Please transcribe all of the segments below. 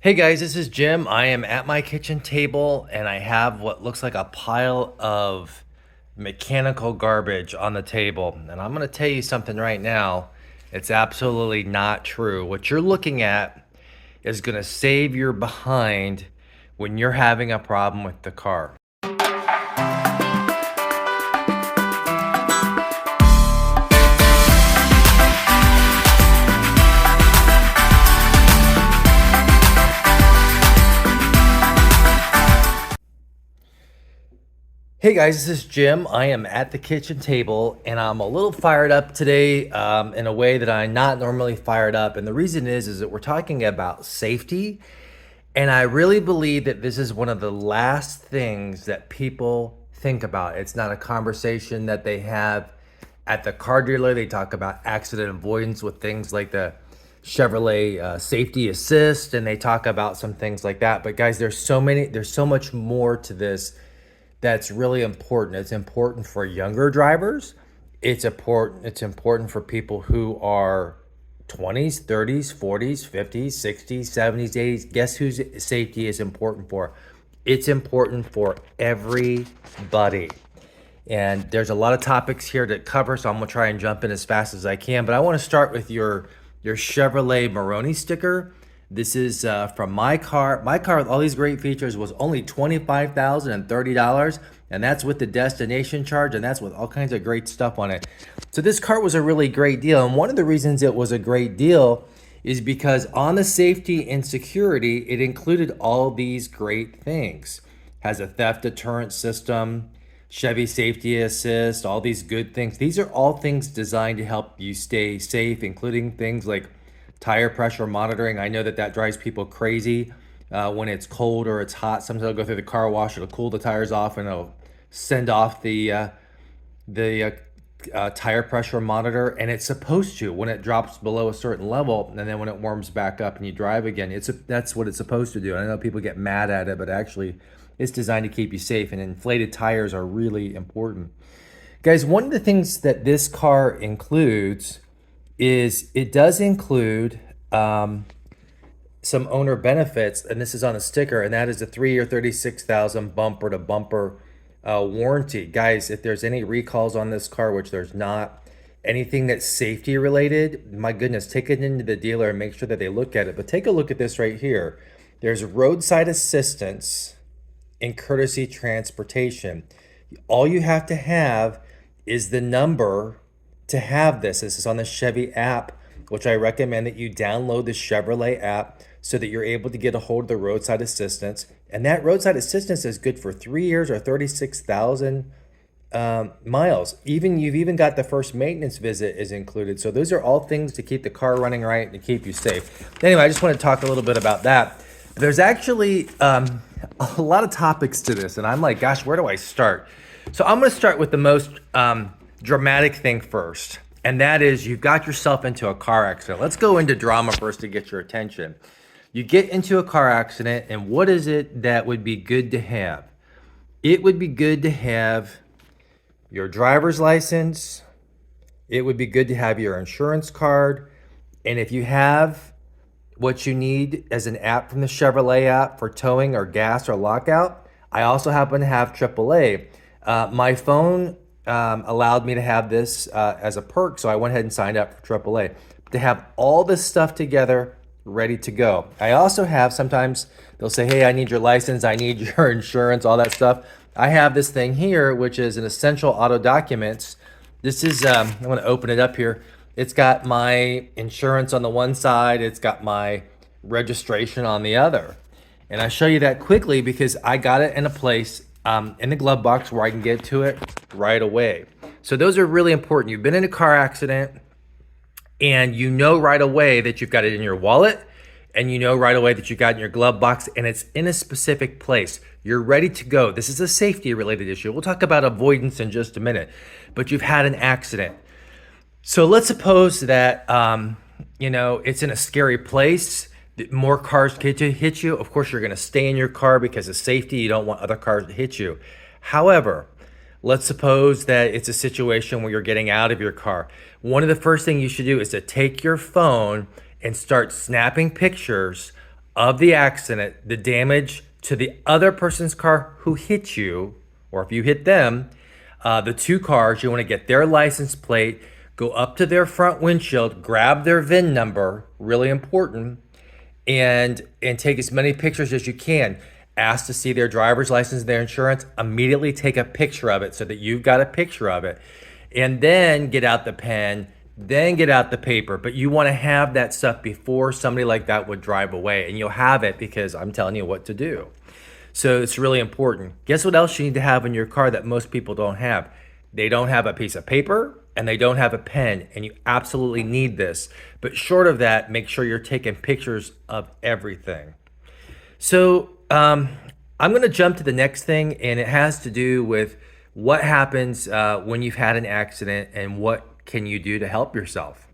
Hey guys, this is Jim. I am at my kitchen table and I have what looks like a pile of mechanical garbage on the table. And I'm going to tell you something right now. It's absolutely not true. What you're looking at is going to save your behind when you're having a problem with the car. Hey guys, this is Jim. I am at the kitchen table and I'm a little fired up today in a way that I'm not normally fired up. And the reason is that we're talking about safety. And I really believe that this is one of the last things that people think about. It's not a conversation that they have at the car dealer. They talk about accident avoidance with things like the Chevrolet safety assist, and they talk about some things like that. But guys, there's so much more to this that's really important. It's important for younger drivers. It's important for people who are 20s, 30s, 40s, 50s, 60s, 70s, 80s. Guess whose safety is important for? It's important for everybody. And there's a lot of topics here to cover, so I'm gonna try and jump in as fast as I can. But I want to start with your Chevrolet Moroni sticker. This is from my car. My car with all these great features was only $25,030, and that's with the destination charge, and that's with all kinds of great stuff on it. So this car was a really great deal, and one of the reasons it was a great deal is because on the safety and security, it included all these great things. Has a theft deterrent system, Chevy Safety Assist, all these good things. These are all things designed to help you stay safe, including things like tire pressure monitoring. I know that drives people crazy when it's cold or it's hot. Sometimes I'll go through the car wash, it'll cool the tires off, and it'll send off the tire pressure monitor. And it's supposed to when it drops below a certain level, and then when it warms back up and you drive again, that's what it's supposed to do. And I know people get mad at it, but actually it's designed to keep you safe. And inflated tires are really important. Guys, one of the things that this car includes is it does include some owner benefits, and this is on a sticker, and that is a 3-year 36,000 bumper to bumper warranty. Guys, if there's any recalls on this car, which there's not, anything that's safety related, my goodness, take it into the dealer and make sure that they look at it. But take a look at this right here. There's roadside assistance and courtesy transportation. All you have to have is the number to have this. This is on the Chevy app, which I recommend that you download the Chevrolet app so that you're able to get a hold of the roadside assistance. And that roadside assistance is good for 3 years or 36,000 miles. You've even got the first maintenance visit is included. So those are all things to keep the car running right and to keep you safe. Anyway, I just want to talk a little bit about that. There's actually a lot of topics to this, and I'm like, gosh, where do I start? So I'm going to start with the most dramatic thing first, and that is you've got yourself into a car accident. Let's go into drama first to get your attention. You get into a car accident, and what is it that would be good to have? It would be good to have your driver's license. It would be good to have your insurance card. And if you have what you need as an app from the Chevrolet app for towing or gas or lockout, I also happen to have AAA. My phone allowed me to have this as a perk, so I went ahead and signed up for AAA to have all this stuff together ready to go. I also have, sometimes they'll say, hey, I need your license, I need your insurance, all that stuff. I have this thing here, which is an essential auto documents. This is, I'm going to open it up here. It's got my insurance on the one side, it's got my registration on the other. And I show you that quickly because I got it in a place in the glove box where I can get to it right away. So those are really important. You've been in a car accident and you know right away that you've got it in your wallet, and you know right away that you got it in your glove box and it's in a specific place. You're ready to go. This is a safety related issue. We'll talk about avoidance in just a minute, but you've had an accident. So let's suppose that, it's in a scary place. More cars could hit you. Of course, you're going to stay in your car because of safety. You don't want other cars to hit you. However, let's suppose that it's a situation where you're getting out of your car. One of the first things you should do is to take your phone and start snapping pictures of the accident, the damage to the other person's car who hit you, or if you hit them, the two cars, you want to get their license plate, go up to their front windshield, grab their VIN number, really important, and take as many pictures as you can. Ask to see their driver's license, their insurance, immediately take a picture of it so that you've got a picture of it. And then get out the pen, then get out the paper. But you want to have that stuff before somebody like that would drive away. And you'll have it because I'm telling you what to do. So it's really important. Guess what else you need to have in your car that most people don't have? They don't have a piece of paper and they don't have a pen, and you absolutely need this. But short of that, make sure you're taking pictures of everything. So I'm going to jump to the next thing, and it has to do with what happens when you've had an accident and what can you do to help yourself.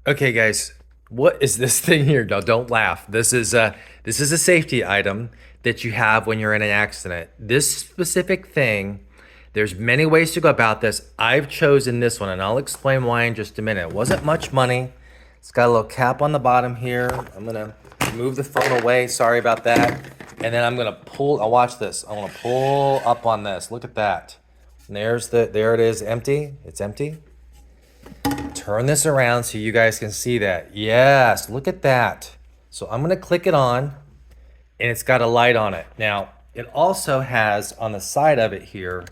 Okay, guys, what is this thing here? No, don't laugh. This is a safety item that you have when you're in an accident. This specific thing, there's many ways to go about this. I've chosen this one, and I'll explain why in just a minute. It wasn't much money. It's got a little cap on the bottom here. I'm gonna move the phone away. Sorry about that. And then I'm gonna pull. I'll watch this. I want to pull up on this. Look at that. And there it is, empty. It's empty. Turn this around so you guys can see that. Yes, look at that. So I'm gonna click it on, and it's got a light on it. Now, it also has on the side of it here,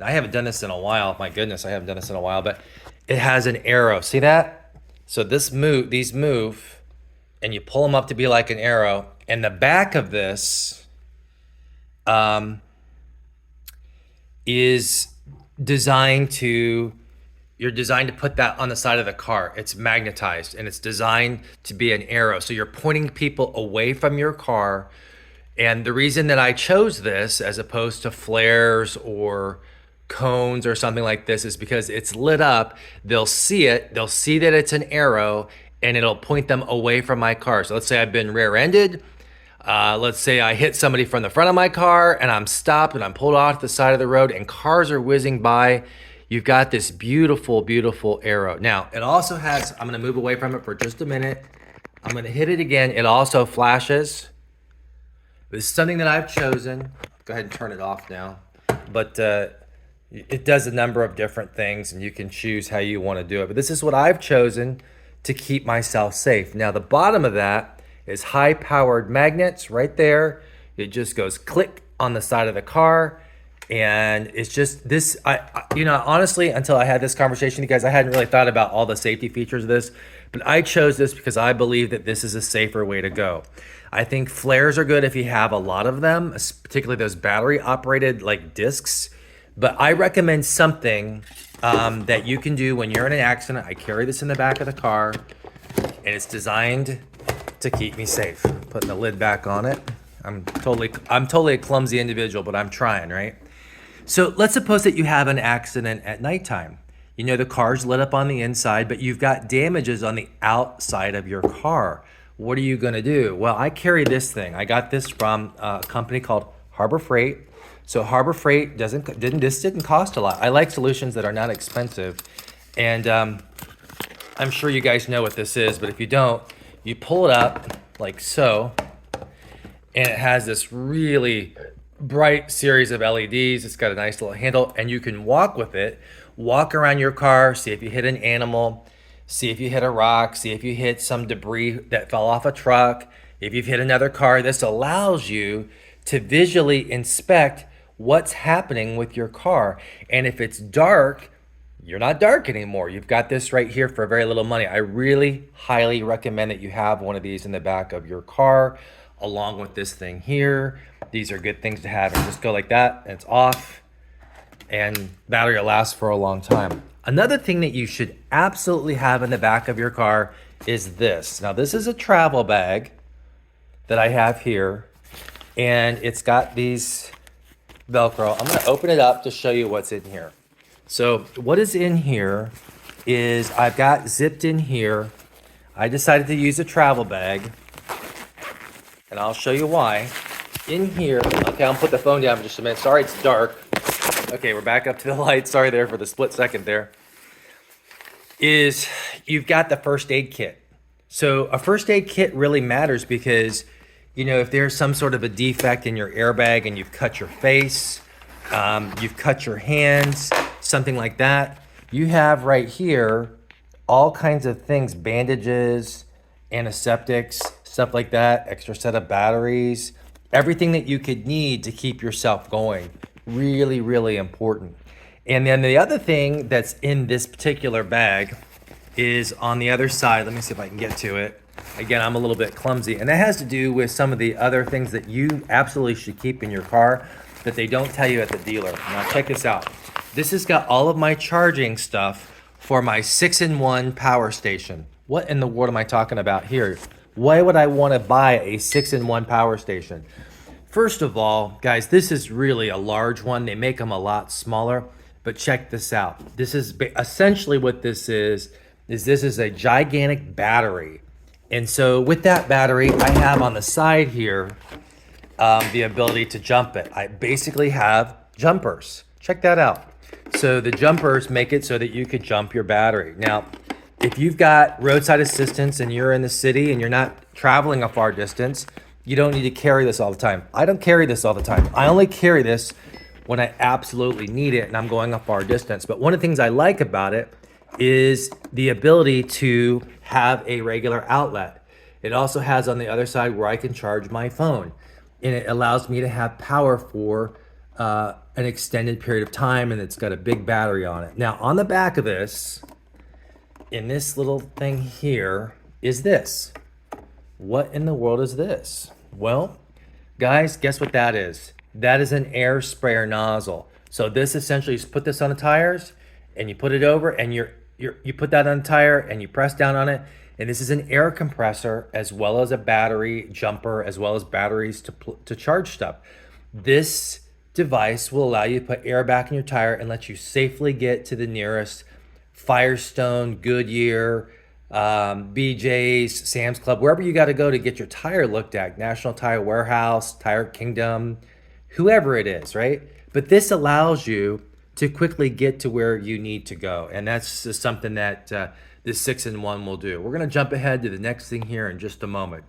I haven't done this in a while. My goodness, I haven't done this in a while, but it has an arrow. See that? So these move, and you pull them up to be like an arrow. And the back of this is designed to, you're designed to put that on the side of the car. It's magnetized, and it's designed to be an arrow. So you're pointing people away from your car. And the reason that I chose this as opposed to flares or cones or something like this is because it's lit up. They'll see it. They'll see that it's an arrow, and it'll point them away from my car. So let's say I've been rear-ended. Let's say I hit somebody from the front of my car, and I'm stopped, and I'm pulled off the side of the road, and cars are whizzing by. You've got this beautiful, beautiful arrow. Now, it also has, I'm gonna move away from it for just a minute. I'm gonna hit it again. It also flashes. This is something that I've chosen. Go ahead and turn it off now. But it does a number of different things, and you can choose how you wanna do it. But this is what I've chosen to keep myself safe. Now, the bottom of that is high-powered magnets right there. It just goes click on the side of the car. And it's just this, honestly, until I had this conversation with you guys, I hadn't really thought about all the safety features of this, but I chose this because I believe that this is a safer way to go. I think flares are good if you have a lot of them, particularly those battery operated like discs, but I recommend something that you can do when you're in an accident. I carry this in the back of the car, and it's designed to keep me safe. Putting the lid back on it. I'm totally a clumsy individual, but I'm trying, right? So let's suppose that you have an accident at nighttime. You know, the car's lit up on the inside, but you've got damages on the outside of your car. What are you gonna do? Well, I carry this thing. I got this from a company called Harbor Freight. So Harbor Freight didn't cost a lot. I like solutions that are not expensive. And I'm sure you guys know what this is, but if you don't, you pull it up like so, and it has this really bright series of LEDs. It's got a nice little handle, and you can walk with it. Walk around your car, see if you hit an animal, see if you hit a rock, see if you hit some debris that fell off a truck, if you've hit another car. This allows you to visually inspect what's happening with your car. And if it's dark, you're not dark anymore. You've got this right here for very little money. I really highly recommend that you have one of these in the back of your car, along with this thing here. These are good things to have, and just go like that, and it's off, and battery will last for a long time. Another thing that you should absolutely have in the back of your car is this. Now, this is a travel bag that I have here, and it's got these Velcro. I'm gonna open it up to show you what's in here. So what is in here is I've got zipped in here. I decided to use a travel bag, and I'll show you why. In here, okay, I'll put the phone down for just a minute. Sorry, it's dark. Okay, we're back up to the light. Sorry there for the split second there. Is you've got the first aid kit. So a first aid kit really matters because, you know, if there's some sort of a defect in your airbag and you've cut your face, you've cut your hands, something like that, you have right here all kinds of things, bandages, antiseptics, stuff like that, extra set of batteries, everything that you could need to keep yourself going. Really, really important. And then the other thing that's in this particular bag is on the other side. Let me see if I can get to it. Again, I'm a little bit clumsy. And that has to do with some of the other things that you absolutely should keep in your car that they don't tell you at the dealer. Now check this out. This has got all of my charging stuff for my 6-in-1 power station. What in the world am I talking about here? Why would I want to buy a 6-in-1 power station? First of all, guys, this is really a large one. They make them a lot smaller, but check this out. This is essentially what this is this is a gigantic battery. And so with that battery, I have on the side here the ability to jump it. I basically have jumpers. Check that out. So the jumpers make it so that you could jump your battery. Now, if you've got roadside assistance and you're in the city and you're not traveling a far distance, you don't need to carry this all the time. I don't carry this all the time. I only carry this when I absolutely need it and I'm going a far distance. But one of the things I like about it is the ability to have a regular outlet. It also has on the other side where I can charge my phone. And it allows me to have power for an extended period of time, and it's got a big battery on it. Now, on the back of this, in this little thing here, is this. What in the world is this? Well, guys, guess what that is? That is an air sprayer nozzle. So this essentially, you put this on the tires, and you put it over, and you put that on the tire, and you press down on it, and this is an air compressor as well as a battery jumper, as well as batteries to charge stuff. This device will allow you to put air back in your tire and let you safely get to the nearest Firestone, Goodyear, BJ's, Sam's Club, wherever you got to go to get your tire looked at, National Tire Warehouse, Tire Kingdom, whoever it is, right? But this allows you to quickly get to where you need to go. And that's just something that this 6-in-1 will do. We're going to jump ahead to the next thing here in just a moment.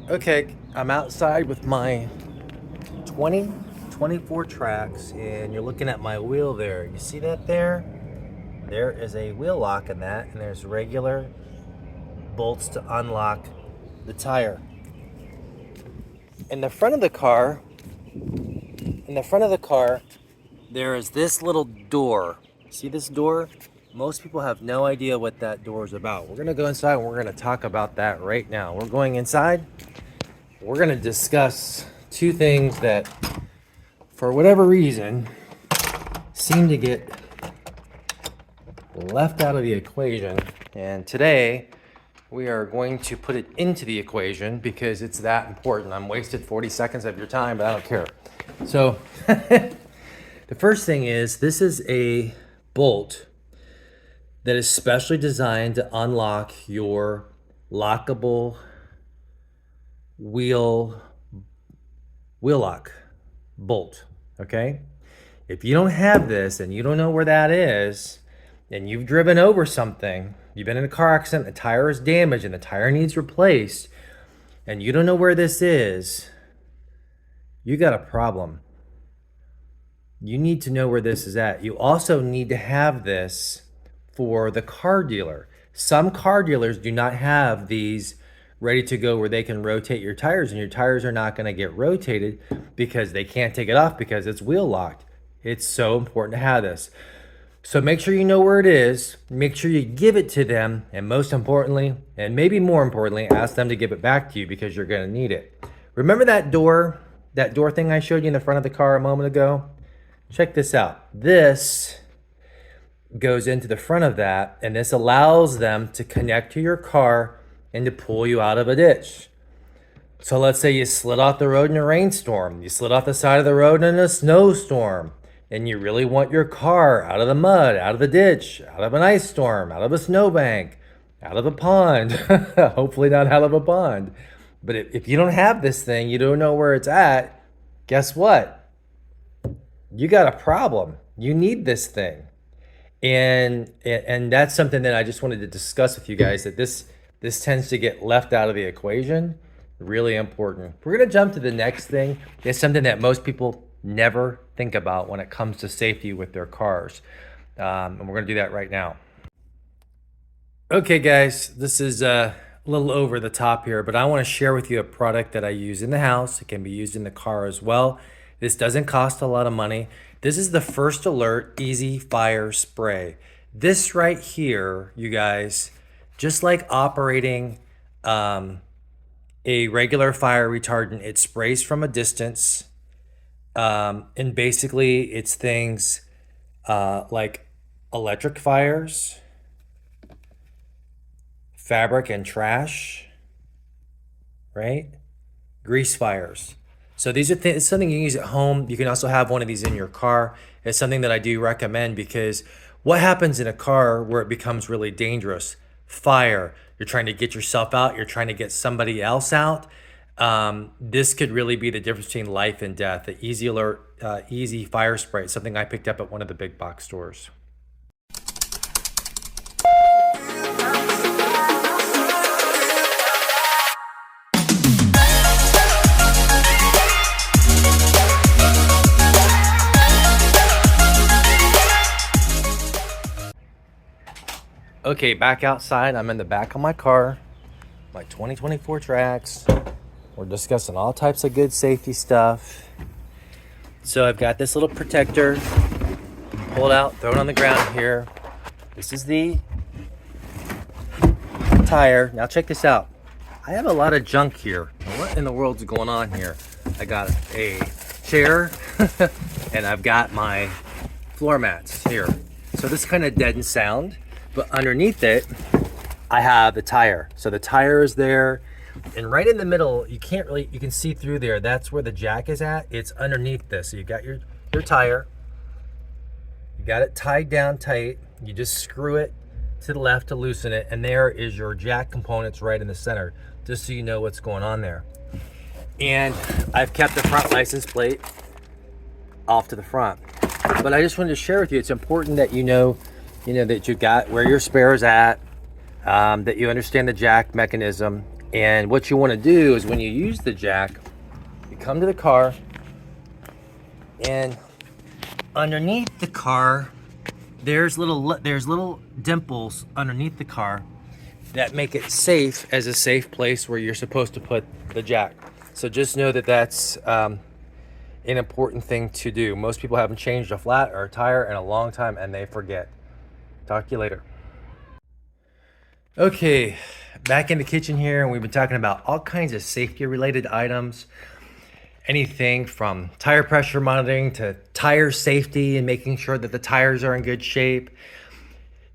Okay, I'm outside with my 2024 Trax, and you're looking at my wheel there. You see that there? There is a wheel lock in that, and there's regular bolts to unlock the tire. In the front of the car, there is this little door. See this door? Most people have no idea what that door is about. We're gonna go inside and we're gonna talk about that right now. We're going inside. We're gonna discuss two things that, for whatever reason, seem to get left out of the equation. And today, we are going to put it into the equation because it's that important. I'm wasted 40 seconds of your time, but I don't care. So, the first thing is, this is a bolt that is specially designed to unlock your lockable wheel lock bolt, okay? If you don't have this and you don't know where that is, and you've driven over something, you've been in a car accident, the tire is damaged and the tire needs replaced, and you don't know where this is, you got a problem. You need to know where this is at. You also need to have this for the car dealer. Some car dealers do not have these ready to go where they can rotate your tires, and your tires are not going to get rotated because they can't take it off because it's wheel locked. It's so important to have this. So make sure you know where it is, make sure you give it to them, and most importantly, and maybe more importantly, ask them to give it back to you because you're gonna need it. Remember that door thing I showed you in the front of the car a moment ago? Check this out. This goes into the front of that, and this allows them to connect to your car and to pull you out of a ditch. So let's say you slid off the road in a rainstorm, you slid off the side of the road in a snowstorm, and you really want your car out of the mud, out of the ditch, out of an ice storm, out of a snowbank, out of the pond. Hopefully not out of a pond. But if you don't have this thing, you don't know where it's at, guess what? You got a problem. You need this thing. And that's something that I just wanted to discuss with you guys, that this tends to get left out of the equation. Really important. We're going to jump to the next thing. It's something that most people never think about when it comes to safety with their cars. And we're going to do that right now. Okay, guys, this is a little over the top here, but I want to share with you a product that I use in the house. It can be used in the car as well. This doesn't cost a lot of money. This is the First Alert Easy Fire Spray. This right here, you guys, just like operating a regular fire retardant, it sprays from a distance. And basically, it's things like electric fires, fabric and trash, right? Grease fires. So these are it's something you can use at home. You can also have one of these in your car. It's something that I do recommend, because what happens in a car where it becomes really dangerous? Fire. You're trying to get yourself out. You're trying to get somebody else out. This could really be the difference between life and death. The Easy Alert Easy Fire Spray. It's something I picked up at one of the big box stores. Okay, back outside. I'm in the back of my car, my 2024 Trax. We're discussing all types of good safety stuff. So I've got this little protector. Pull it out, throw it on the ground here. This is the tire. Now check this out. I have a lot of junk here. What in the world's going on here? I got a chair and I've got my floor mats here. So this kind of deadens sound. But underneath it, I have the tire. So the tire is there, and right in the middle, you can see through there. That's where the jack is at. It's underneath this. So you got your tire. You got it tied down tight. You just screw it to the left to loosen it, and there is your jack components right in the center, just so you know what's going on there. And I've kept the front license plate off to the front. But I just wanted to share with you, it's important that you know that you got where your spare is at, that you understand the jack mechanism. And what you want to do is when you use the jack, you come to the car, and underneath the car, there's little dimples underneath the car that make it safe, as a safe place where you're supposed to put the jack. So just know that that's an important thing to do. Most people haven't changed a flat or a tire in a long time, and they forget. Talk to you later. Okay, back in the kitchen here, and we've been talking about all kinds of safety related items. Anything from tire pressure monitoring to tire safety and making sure that the tires are in good shape.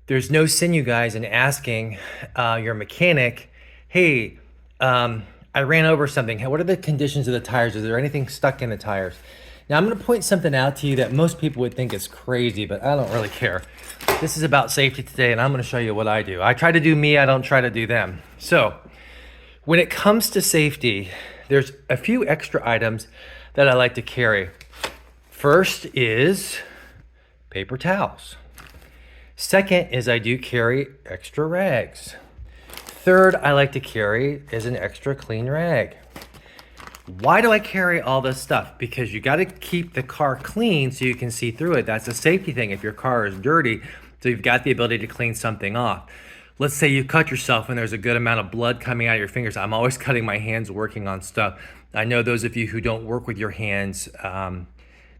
There's no sin, you guys, in asking your mechanic, hey, I ran over something. What are the conditions of the tires? Is there anything stuck in the tires? Now, I'm going to point something out to you that most people would think is crazy, but I don't really care. This is about safety today, and I'm going to show you what I do. I try to do me, I don't try to do them. So, when it comes to safety, there's a few extra items that I like to carry. First is paper towels. Second is I do carry extra rags. Third, I like to carry is an extra clean rag. Why do I carry all this stuff? Because you got to keep the car clean so you can see through it. That's a safety thing if your car is dirty, so you've got the ability to clean something off. Let's say you cut yourself and there's a good amount of blood coming out of your fingers. I'm always cutting my hands working on stuff. I know those of you who don't work with your hands,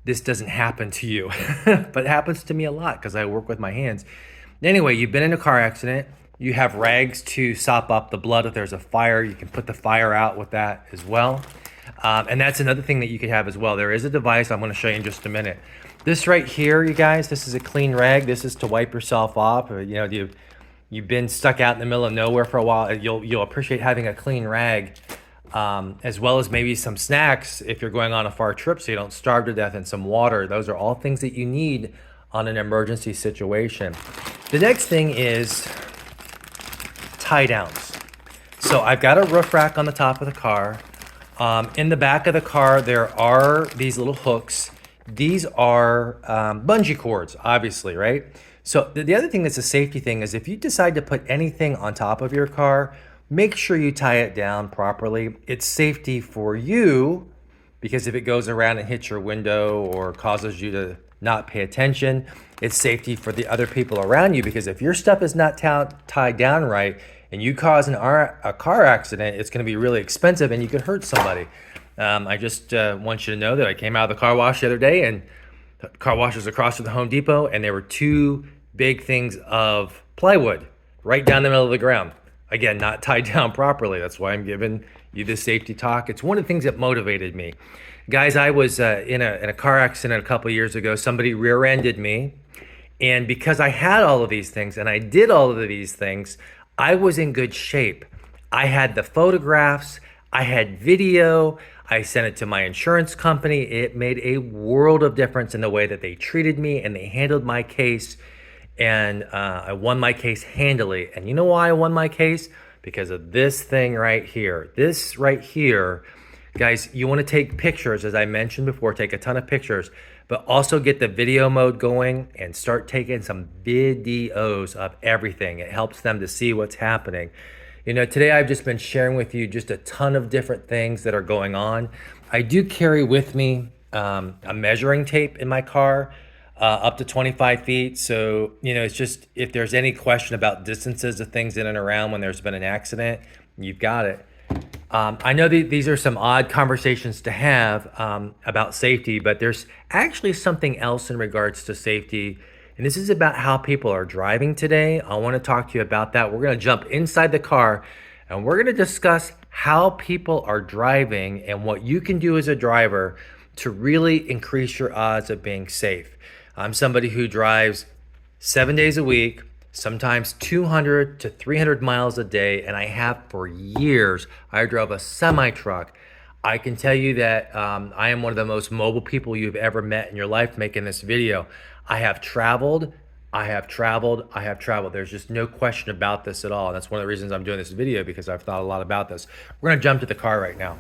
this doesn't happen to you, but it happens to me a lot because I work with my hands. Anyway, you've been in a car accident. You have rags to sop up the blood. If there's a fire, you can put the fire out with that as well. And that's another thing that you could have as well. There is a device I'm going to show you in just a minute. This right here, you guys, this is a clean rag. This is to wipe yourself off. You've been stuck out in the middle of nowhere for a while. You'll appreciate having a clean rag, as well as maybe some snacks if you're going on a far trip so you don't starve to death, and some water. Those are all things that you need on an emergency situation. The next thing is tie downs. So I've got a roof rack on the top of the car. In the back of the car, there are these little hooks. These are bungee cords, obviously, right? So the other thing that's a safety thing is if you decide to put anything on top of your car, make sure you tie it down properly. It's safety for you because if it goes around and hits your window or causes you to not pay attention, it's safety for the other people around you because if your stuff is not tied down right and you cause a car accident, it's going to be really expensive and you could hurt somebody. I just want you to know that I came out of the car wash the other day and the car wash was across from the Home Depot and there were two big things of plywood right down the middle of the ground. Again, not tied down properly. That's why I'm giving you this safety talk. It's one of the things that motivated me. Guys, I was in a car accident a couple of years ago. Somebody rear-ended me. And because I had all of these things and I did all of these things, I was in good shape. I had the photographs, I had video, I sent it to my insurance company. It made a world of difference in the way that they treated me and they handled my case. And I won my case handily. And you know why I won my case? Because of this thing right here. This right here, guys, you want to take pictures, as I mentioned before, take a ton of pictures, but also get the video mode going and start taking some videos of everything. It helps them to see what's happening. You know, today I've just been sharing with you just a ton of different things that are going on. I do carry with me a measuring tape in my car, up to 25 feet. So, you know, it's just, if there's any question about distances of things in and around when there's been an accident, you've got it. I know these are some odd conversations to have about safety, but there's actually something else in regards to safety. And this is about how people are driving today. I want to talk to you about that. We're going to jump inside the car and we're going to discuss how people are driving and what you can do as a driver to really increase your odds of being safe. I'm somebody who drives 7 days a week, sometimes 200 to 300 miles a day, and I have for years. I drove a semi-truck. I can tell you that I am one of the most mobile people you've ever met in your life making this video. I have traveled. There's just no question about this at all. And that's one of the reasons I'm doing this video, because I've thought a lot about this. We're gonna jump to the car right now.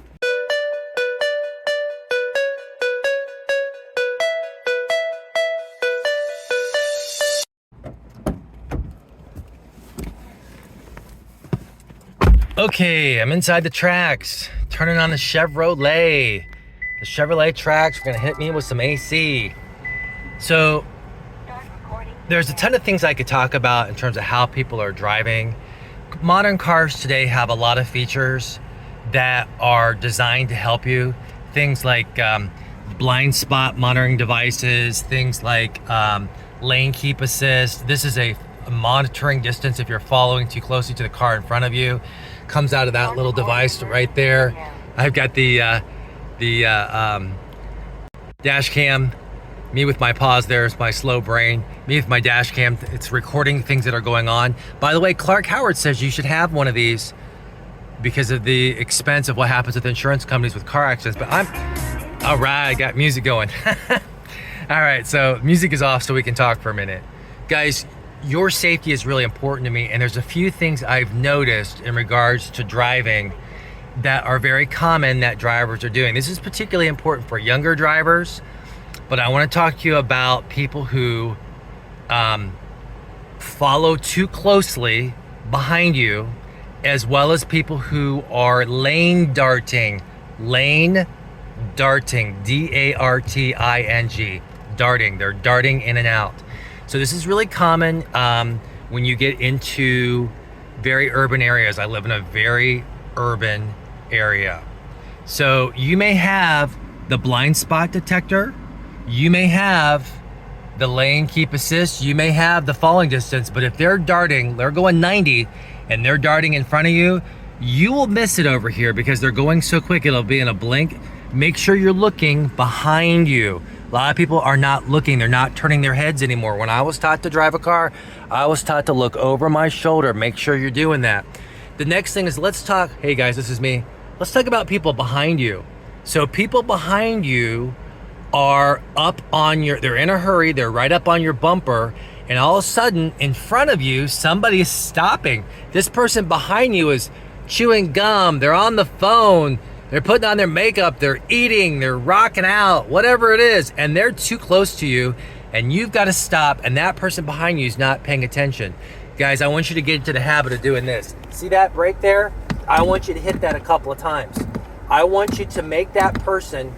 Okay, I'm inside the Trax, turning on the Chevrolet. The Chevrolet Trax, we're gonna hit me with some AC. So, there's a ton of things I could talk about in terms of how people are driving. Modern cars today have a lot of features that are designed to help you. Things like blind spot monitoring devices, things like lane keep assist. This is a monitoring distance if you're following too closely to the car in front of you. Comes out of that little device right there. I've got the dash cam. Me with my pause there is my slow brain. Me with my dash cam, it's recording things that are going on. By the way, Clark Howard says you should have one of these because of the expense of what happens with insurance companies with car accidents. But all right, I got music going. All right, so music is off so we can talk for a minute. Guys, your safety is really important to me, and there's a few things I've noticed in regards to driving that are very common that drivers are doing. This is particularly important for younger drivers, but I want to talk to you about people who follow too closely behind you, as well as people who are lane darting, D-A-R-T-I-N-G, darting. They're darting in and out. So this is really common when you get into very urban areas. I live in a very urban area. So you may have the blind spot detector, you may have the lane keep assist, you may have the falling distance, but if they're darting, they're going 90 and they're darting in front of you, you will miss it over here because they're going so quick it'll be in a blink. Make sure you're looking behind you. A lot of people are not looking, they're not turning their heads anymore. When I was taught to drive a car, I was taught to look over my shoulder. Make sure you're doing that. The next thing is, let's talk, hey guys, this is me. Let's talk about people behind you. So people behind you are up on your, they're in a hurry, they're right up on your bumper, and all of a sudden in front of you, somebody is stopping. This person behind you is chewing gum, they're on the phone, they're putting on their makeup, they're eating, they're rocking out, whatever it is, and they're too close to you, and you've got to stop, and that person behind you is not paying attention. Guys, I want you to get into the habit of doing this. See that brake there? I want you to hit that a couple of times. I want you to make that person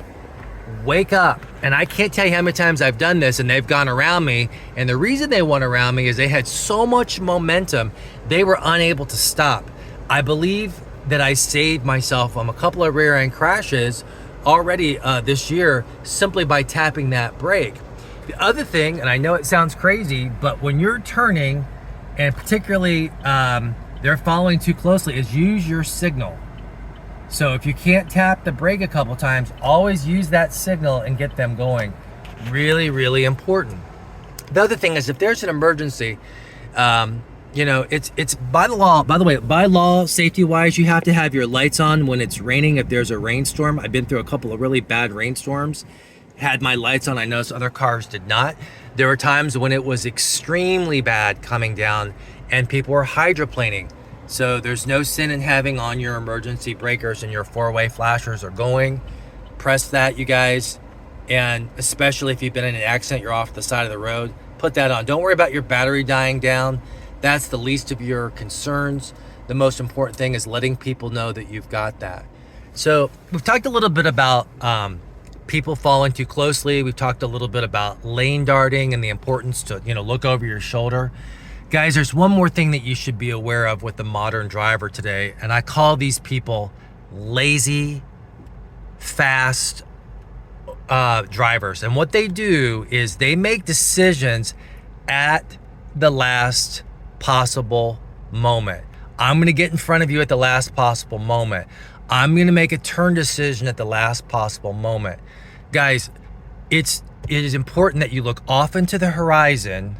wake up. And I can't tell you how many times I've done this and they've gone around me. And the reason they went around me is they had so much momentum, they were unable to stop. I believe that I saved myself from a couple of rear end crashes already this year simply by tapping that brake. The other thing, and I know it sounds crazy, but when you're turning, and particularly they're following too closely, is use your signal. So if you can't tap the brake a couple times, always use that signal and get them going. Really, really important. The other thing is if there's an emergency, it's by the law, by the way, by law, safety wise, you have to have your lights on when it's raining. If there's a rainstorm, I've been through a couple of really bad rainstorms, had my lights on. I noticed other cars did not. There were times when it was extremely bad coming down and people were hydroplaning. So there's no sin in having on your emergency breakers and your four-way flashers are going. Press that, you guys. And especially if you've been in an accident, you're off the side of the road, put that on. Don't worry about your battery dying down. That's the least of your concerns. The most important thing is letting people know that you've got that. So we've talked a little bit about people following too closely. We've talked a little bit about lane darting and the importance to, look over your shoulder. Guys, there's one more thing that you should be aware of with the modern driver today, and I call these people lazy, fast drivers. And what they do is they make decisions at the last possible moment. I'm going to get in front of you at the last possible moment. I'm going to make a turn decision at the last possible moment. Guys, it is important that you look off into the horizon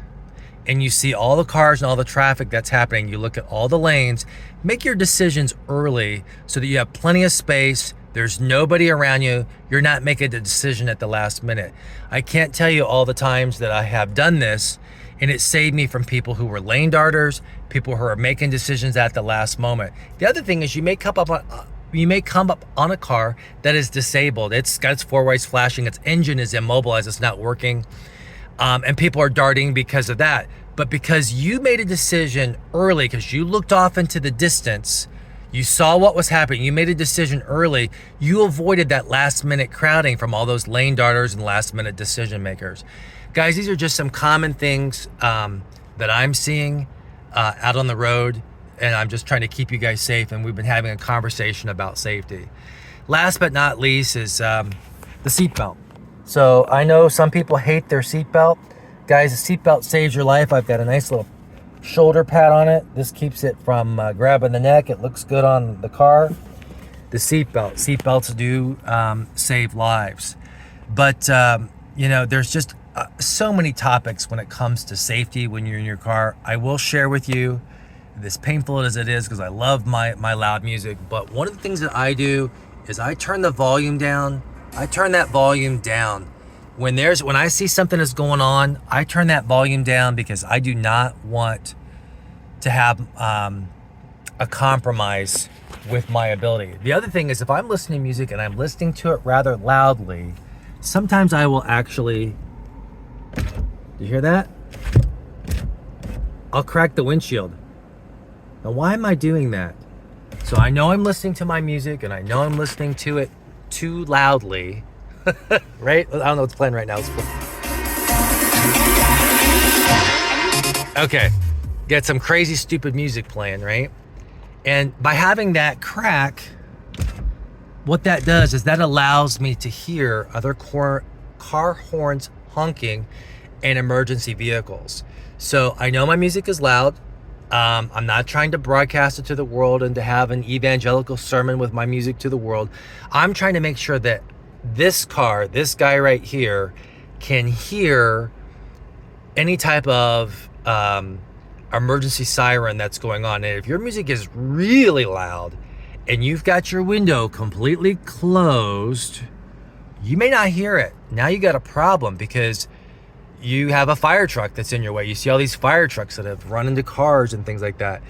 and you see all the cars and all the traffic that's happening. You look at all the lanes, make your decisions early so that you have plenty of space. There's nobody around you. You're not making a decision at the last minute. I can't tell you all the times that I have done this, and it saved me from people who were lane darters, people who are making decisions at the last moment. The other thing is you may come up on a car that is disabled. It's got its four ways flashing, its engine is immobilized, it's not working. And people are darting because of that. But because you made a decision early, because you looked off into the distance, you saw what was happening, you made a decision early, you avoided that last minute crowding from all those lane darters and last minute decision makers. Guys, these are just some common things that I'm seeing out on the road, and I'm just trying to keep you guys safe, and we've been having a conversation about safety. Last but not least is the seatbelt. So I know some people hate their seatbelt. Guys, the seatbelt saves your life. I've got a nice little shoulder pad on it. This keeps it from grabbing the neck. It looks good on the car. The seatbelts do save lives. But, there's just so many topics when it comes to safety when you're in your car. I will share with you, as painful as it is, because I love my loud music. But one of the things that I do is I turn the volume down. I turn that volume down. When I see something is going on, I turn that volume down because I do not want to have a compromise with my ability. The other thing is if I'm listening to music and I'm listening to it rather loudly, sometimes I will actually, do you hear that? I'll crack the windshield. Now, why am I doing that? So I know I'm listening to my music and I know I'm listening to it too loudly, right? I don't know what's playing right now. Okay, get some crazy stupid music playing, right? And by having that crack, what that does is that allows me to hear other car horns honking and emergency vehicles. So I know my music is loud. I'm not trying to broadcast it to the world and to have an evangelical sermon with my music to the world. I'm trying to make sure that this guy right here, can hear any type of emergency siren that's going on. And if your music is really loud and you've got your window completely closed, you may not hear it. Now you got a problem because you have a fire truck that's in your way. You see all these fire trucks that have run into cars and things like that.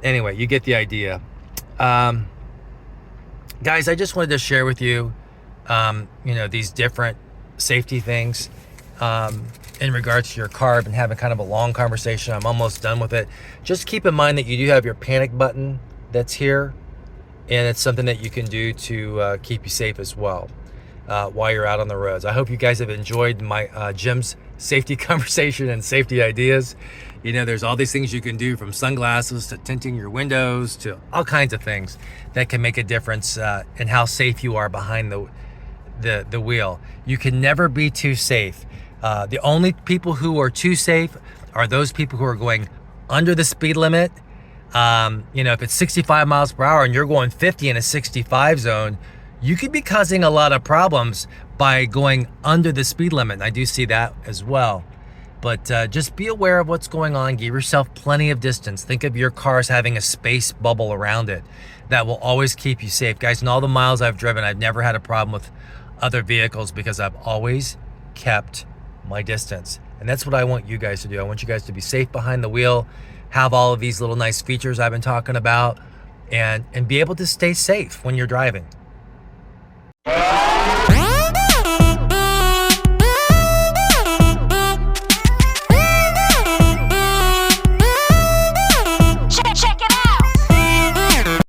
Anyway, you get the idea. Guys, I just wanted to share with you, these different safety things in regards to your car. I've been having kind of a long conversation. I'm almost done with it. Just keep in mind that you do have your panic button that's here, and it's something that you can do to keep you safe as well while you're out on the roads. I hope you guys have enjoyed my Jim's safety conversation and safety ideas. There's all these things you can do, from sunglasses to tinting your windows to all kinds of things that can make a difference in how safe you are behind the wheel. You can never be too safe. The only people who are too safe are those people who are going under the speed limit. If it's 65 miles per hour and you're going 50 in a 65 zone, you could be causing a lot of problems by going under the speed limit. And I do see that as well. But just be aware of what's going on. Give yourself plenty of distance. Think of your car as having a space bubble around it that will always keep you safe. Guys, in all the miles I've driven, I've never had a problem with other vehicles because I've always kept my distance. And that's what I want you guys to do. I want you guys to be safe behind the wheel, have all of these little nice features I've been talking about, and be able to stay safe when you're driving.